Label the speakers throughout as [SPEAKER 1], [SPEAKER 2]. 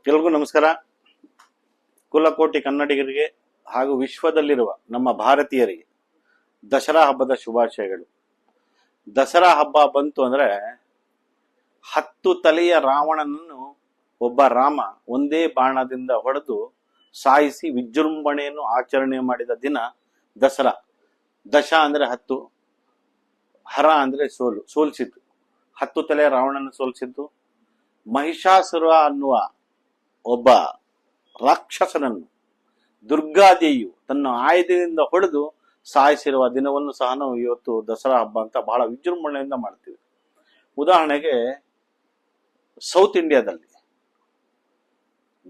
[SPEAKER 1] ಎಲ್ರಿಗೂ ನಮಸ್ಕಾರ. ಕುಲಕೋಟಿ ಕನ್ನಡಿಗರಿಗೆ ಹಾಗೂ ವಿಶ್ವದಲ್ಲಿರುವ ನಮ್ಮ ಭಾರತೀಯರಿಗೆ ದಸರಾ ಹಬ್ಬದ ಶುಭಾಶಯಗಳು. ದಸರಾ ಹಬ್ಬ ಬಂತು ಅಂದ್ರೆ 10 ತಲೆಯ ರಾವಣನನ್ನು ಒಬ್ಬ ರಾಮ ಒಂದೇ ಬಾಣದಿಂದ ಹೊಡೆದು ಸಾಯಿಸಿ ವಿಜೃಂಭಣೆಯನ್ನು ಆಚರಣೆ ಮಾಡಿದ ದಿನ ದಸರಾ. ದಶ ಅಂದ್ರೆ 10, ಹರ ಅಂದ್ರೆ ಸೋಲಿಸಿದ್ದು. 10 ತಲೆಯ ರಾವಣನ ಸೋಲಿಸಿದ್ದು. ಮಹಿಷಾಸುರ ಅನ್ನುವ ಒಬ್ಬ ರಾಕ್ಷಸನನ್ನು ದುರ್ಗಾದೇವಿಯು ತನ್ನ ಆಯುಧದಿಂದ ಹೊಡೆದು ಸಾಯಿಸಿರುವ ದಿನವನ್ನು ಸಹ ನಾವು ಇವತ್ತು ದಸರಾ ಹಬ್ಬ ಅಂತ ಬಹಳ ವಿಜೃಂಭಣೆಯಿಂದ ಮಾಡ್ತೀವಿ. ಉದಾಹರಣೆಗೆ ಸೌತ್ ಇಂಡಿಯಾದಲ್ಲಿ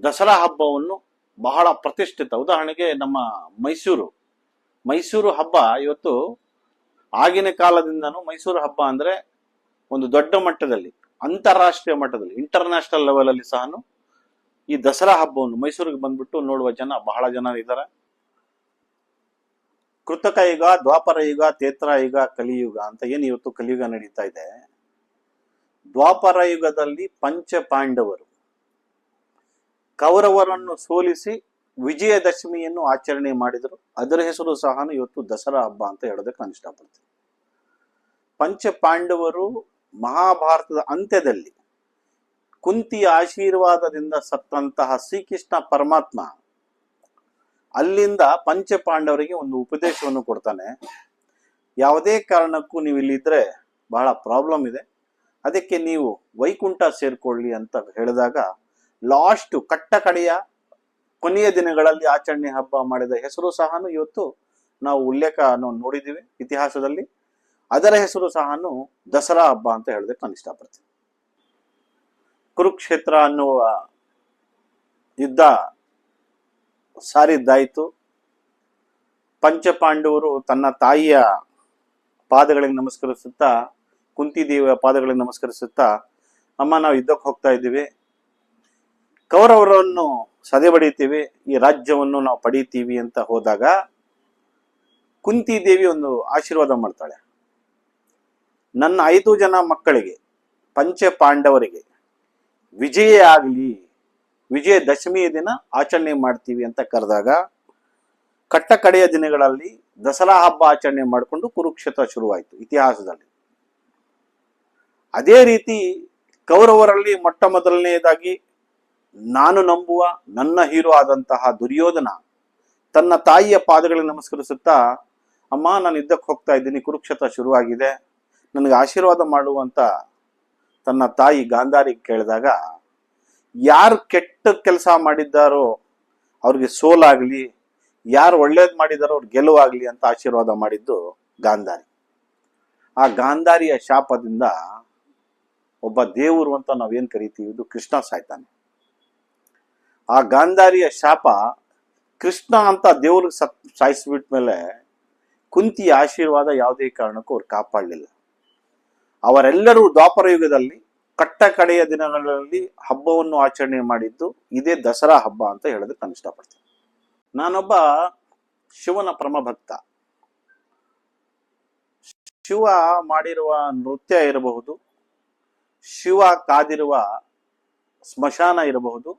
[SPEAKER 1] ದಸರಾ ಹಬ್ಬವನ್ನು ಬಹಳ ಪ್ರತಿಷ್ಠಿತ. ಉದಾಹರಣೆಗೆ ನಮ್ಮ ಮೈಸೂರು ಹಬ್ಬ ಇವತ್ತು ಆಗಿನ ಕಾಲದಿಂದನೂ ಮೈಸೂರು ಹಬ್ಬ ಅಂದ್ರೆ ಒಂದು ದೊಡ್ಡ ಮಟ್ಟದಲ್ಲಿ, ಅಂತಾರಾಷ್ಟ್ರೀಯ ಮಟ್ಟದಲ್ಲಿ, ಇಂಟರ್ನ್ಯಾಷನಲ್ ಲೆವೆಲ್ ಅಲ್ಲಿ ಸಹ ಈ ದಸರಾ ಹಬ್ಬವನ್ನು ಮೈಸೂರಿಗೆ ಬಂದ್ಬಿಟ್ಟು ನೋಡುವ ಬಹಳ ಜನ ಇದ್ದಾರೆ. ಕೃತಕ ಯುಗ, ದ್ವಾಪರ ಯುಗ, ತ್ರೇತಾ ಯುಗ, ಕಲಿಯುಗ ಅಂತ ಏನು ಇವತ್ತು ಕಲಿಯುಗ ನಡೀತಾ ಇದೆ. ದ್ವಾಪರ ಯುಗದಲ್ಲಿ ಪಂಚ ಪಾಂಡವರು ಕೌರವರನ್ನು ಸೋಲಿಸಿ ವಿಜಯದಶಮಿಯನ್ನು ಆಚರಣೆ ಮಾಡಿದರು. ಅದರ ಹೆಸರು ಸಹ ಇವತ್ತು ದಸರಾ ಹಬ್ಬ ಅಂತ ಹೇಳೋದಕ್ಕೆ ನಾನು ಇಷ್ಟಪಡ್ತೀನಿ. ಪಂಚ ಪಾಂಡವರು ಮಹಾಭಾರತದ ಅಂತ್ಯದಲ್ಲಿ ಕುಂತಿಯ ಆಶೀರ್ವಾದದಿಂದ ಸತ್ತಂತಹ ಶ್ರೀಕೃಷ್ಣ ಪರಮಾತ್ಮ ಅಲ್ಲಿಂದ ಪಂಚ ಪಾಂಡವರಿಗೆ ಒಂದು ಉಪದೇಶವನ್ನು ಕೊಡ್ತಾನೆ. ಯಾವುದೇ ಕಾರಣಕ್ಕೂ ನೀವು ಇಲ್ಲಿದ್ರೆ ಬಹಳ ಪ್ರಾಬ್ಲಮ್ ಇದೆ, ಅದಕ್ಕೆ ನೀವು ವೈಕುಂಠ ಸೇರ್ಕೊಳ್ಳಿ ಅಂತ ಹೇಳಿದಾಗ ಲಾಸ್ಟ್ ಕಡೆಯ ಕೊನೆಯ ದಿನಗಳಲ್ಲಿ ಆಚರಣೆ ಹಬ್ಬ ಮಾಡಿದ ಹೆಸರು ಸಹ ಇವತ್ತು ನಾವು ಉಲ್ಲೇಖ ನೋಡಿದ್ದೀವಿ ಇತಿಹಾಸದಲ್ಲಿ. ಅದರ ಹೆಸರು ಸಹ ದಸರಾ ಹಬ್ಬ ಅಂತ ಹೇಳೋದಕ್ಕೆ ನಾನು ಇಷ್ಟಪಡ್ತೀನಿ. ಕುರುಕ್ಷೇತ್ರ ಅನ್ನುವ ಯುದ್ಧ ಸಾರಿದ್ದಾಯಿತು. ಪಂಚಪಾಂಡವರು ತನ್ನ ತಾಯಿಯ ಪಾದಗಳಿಗೆ ನಮಸ್ಕರಿಸುತ್ತಾ, ಕುಂತಿದೇವಿಯ ಪಾದಗಳಿಗೆ ನಮಸ್ಕರಿಸುತ್ತಾ, ಅಮ್ಮ ನಾವು ಯುದ್ಧಕ್ಕೆ ಹೋಗ್ತಾ ಇದ್ದೀವಿ, ಕೌರವರನ್ನು ಸದೆಬಡಿತೀವಿ, ಈ ರಾಜ್ಯವನ್ನು ನಾವು ಪಡೀತೀವಿ ಅಂತ ಹೋದಾಗ ಕುಂತಿದೇವಿ ಒಂದು ಆಶೀರ್ವಾದ ಮಾಡ್ತಾಳೆ. ನನ್ನ 5 ಜನ ಮಕ್ಕಳಿಗೆ, ಪಂಚ ಪಾಂಡವರಿಗೆ ವಿಜಯ ಆಗಲಿ, ವಿಜಯದಶಮಿಯ ದಿನ ಆಚರಣೆ ಮಾಡ್ತೀವಿ ಅಂತ ಕರೆದಾಗ ಕಡೆಯ ದಿನಗಳಲ್ಲಿ ದಸರಾ ಹಬ್ಬ ಆಚರಣೆ ಮಾಡಿಕೊಂಡು ಕುರುಕ್ಷೇತ್ರ ಶುರುವಾಯಿತು ಇತಿಹಾಸದಲ್ಲಿ. ಅದೇ ರೀತಿ ಕೌರವರಲ್ಲಿ ಮೊಟ್ಟ ಮೊದಲನೆಯದಾಗಿ ನಾನು ನಂಬುವ ನನ್ನ ಹೀರೋ ಆದಂತಹ ದುರ್ಯೋಧನ ತನ್ನ ತಾಯಿಯ ಪಾದಗಳಿಗೆ ನಮಸ್ಕರಿಸುತ್ತಾ, ಅಮ್ಮ ನಾನು ಯುದ್ಧಕ್ಕೆ ಹೋಗ್ತಾ ಇದ್ದೀನಿ, ಕುರುಕ್ಷೇತ್ರ ಶುರುವಾಗಿದೆ, ನನಗೆ ಆಶೀರ್ವಾದ ಮಾಡುವಂತ ತನ್ನ ತಾಯಿ ಗಾಂಧಾರಿಗೆ ಕೇಳಿದಾಗ, ಯಾರು ಕೆಟ್ಟ ಕೆಲಸ ಮಾಡಿದ್ದಾರೋ ಅವ್ರಿಗೆ ಸೋಲಾಗ್ಲಿ, ಯಾರು ಒಳ್ಳೇದು ಮಾಡಿದಾರೋ ಅವ್ರಿಗೆ ಗೆಲುವಾಗ್ಲಿ ಅಂತ ಆಶೀರ್ವಾದ ಮಾಡಿದ್ದು ಗಾಂಧಾರಿ. ಆ ಗಾಂಧಾರಿಯ ಶಾಪದಿಂದ ಒಬ್ಬ ದೇವರು ಅಂತ ನಾವೇನ್ ಕರಿತೀವಿ, ಇದು ಕೃಷ್ಣ ಸಾಯ್ತಾನೆ. ಆ ಗಾಂಧಾರಿಯ ಶಾಪ ಕೃಷ್ಣ ಅಂತ ದೇವ್ರಿಗೆ ಸಾಯಿಸ್ಬಿಟ್ಮೇಲೆ ಕುಂತಿಯ ಆಶೀರ್ವಾದ ಯಾವುದೇ ಕಾರಣಕ್ಕೂ ಅವ್ರು ಕಾಪಾಡಲಿಲ್ಲ. ಅವರೆಲ್ಲರೂ ದ್ವಾಪರ ಯುಗದಲ್ಲಿ ಕಡೆಯ ದಿನಗಳಲ್ಲಿ ಹಬ್ಬವನ್ನು ಆಚರಣೆ ಮಾಡಿದ್ದು ಇದೇ ದಸರಾ ಹಬ್ಬ ಅಂತ ಹೇಳೋದಕ್ಕೆ ನಾನು ಇಷ್ಟಪಡ್ತೀನಿ. ನಾನೊಬ್ಬ ಶಿವನ ಪರಮ ಭಕ್ತ. ಶಿವ ಮಾಡಿರುವ ನೃತ್ಯ ಇರಬಹುದು, ಶಿವ ಕಾದಿರುವ ಸ್ಮಶಾನ ಇರಬಹುದು,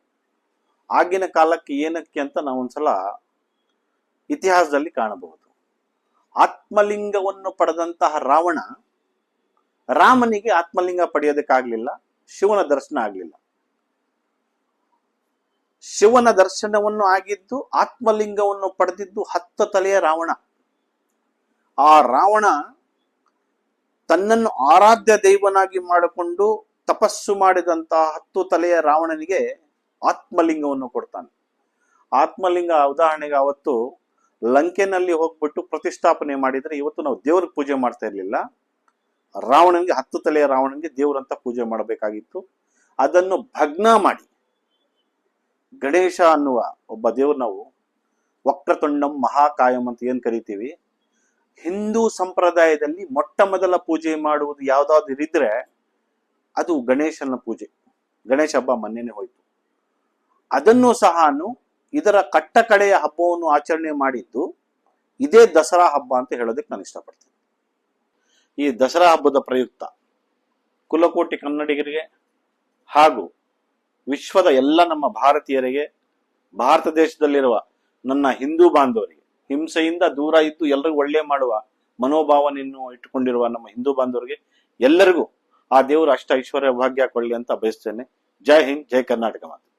[SPEAKER 1] ಆಗಿನ ಕಾಲಕ್ಕೆ ಏನಕ್ಕೆ ಅಂತ ನಾವೊಂದ್ಸಲ ಇತಿಹಾಸದಲ್ಲಿ ಕಾಣಬಹುದು. ಆತ್ಮಲಿಂಗವನ್ನು ಪಡೆದಂತಹ ರಾವಣ ರಾಮನಿಗೆ ಆತ್ಮಲಿಂಗ ಪಡೆಯೋದಕ್ಕಾಗ್ಲಿಲ್ಲ, ಶಿವನ ದರ್ಶನ ಆಗ್ಲಿಲ್ಲ. ಶಿವನ ದರ್ಶನವನ್ನು ಆಗಿದ್ದು, ಆತ್ಮಲಿಂಗವನ್ನು ಪಡೆದಿದ್ದು 10 ತಲೆಯ ರಾವಣ. ಆ ರಾವಣ ತನ್ನನ್ನು ಆರಾಧ್ಯ ದೈವನಾಗಿ ಮಾಡಿಕೊಂಡು ತಪಸ್ಸು ಮಾಡಿದಂತಹ 10 ತಲೆಯ ರಾವಣನಿಗೆ ಆತ್ಮಲಿಂಗವನ್ನು ಕೊಡ್ತಾನೆ. ಆತ್ಮಲಿಂಗ ಉದಾಹರಣೆಗೆ ಅವತ್ತು ಲಂಕೆನಲ್ಲಿ ಹೋಗ್ಬಿಟ್ಟು ಪ್ರತಿಷ್ಠಾಪನೆ ಮಾಡಿದ್ರೆ ಇವತ್ತು ನಾವು ದೇವ್ರಿಗೆ ಪೂಜೆ ಮಾಡ್ತಾ ಇರ್ಲಿಲ್ಲ. ರಾವಣನಿಗೆ 10 ತಲೆಯ ರಾವಣನಿಗೆ ದೇವರಂತ ಪೂಜೆ ಮಾಡಬೇಕಾಗಿತ್ತು. ಅದನ್ನು ಭಗ್ನ ಮಾಡಿ ಗಣೇಶ ಅನ್ನುವ ಒಬ್ಬ ದೇವ್ರು, ನಾವು ವಕ್ರತುಂಡಂ ಮಹಾಕಾಯಂ ಅಂತ ಏನ್ ಕರಿತೀವಿ, ಹಿಂದೂ ಸಂಪ್ರದಾಯದಲ್ಲಿ ಮೊಟ್ಟ ಮೊದಲ ಪೂಜೆ ಮಾಡುವುದು ಯಾವ್ದಾದ್ರು ಇದ್ರೆ ಅದು ಗಣೇಶನ ಪೂಜೆ. ಗಣೇಶ ಹಬ್ಬ ಮೊನ್ನೆನೆ ಹೋಯ್ತು. ಅದನ್ನು ಸಹ ಇದರ ಕಡೆಯ ಹಬ್ಬವನ್ನು ಆಚರಣೆ ಮಾಡಿದ್ದು ಇದೇ ದಸರಾ ಹಬ್ಬ ಅಂತ ಹೇಳೋದಕ್ಕೆ ನಾನು ಇಷ್ಟಪಡ್ತೀನಿ. ಈ ದಸರಾ ಹಬ್ಬದ ಪ್ರಯುಕ್ತ ಕುಲಕೋಟಿ ಕನ್ನಡಿಗರಿಗೆ ಹಾಗೂ ವಿಶ್ವದ ಎಲ್ಲ ನಮ್ಮ ಭಾರತೀಯರಿಗೆ, ಭಾರತ ದೇಶದಲ್ಲಿರುವ ನನ್ನ ಹಿಂದೂ ಬಾಂಧವರಿಗೆ, ಹಿಂಸೆಯಿಂದ ದೂರ ಇದ್ದು ಎಲ್ಲರಿಗೂ ಒಳ್ಳೆ ಮಾಡುವ ಮನೋಭಾವನೆಯನ್ನು ಇಟ್ಟುಕೊಂಡಿರುವ ನಮ್ಮ ಹಿಂದೂ ಬಾಂಧವರಿಗೆ ಎಲ್ಲರಿಗೂ ಆ ದೇವರು ಅಷ್ಟ ಐಶ್ವರ್ಯ ಭಾಗ್ಯ ಕೊಳ್ಳಿ ಅಂತ ಬಯಸ್ತೇನೆ. ಜೈ ಹಿಂದ್, ಜೈ ಕರ್ನಾಟಕ ಮಾತೆ.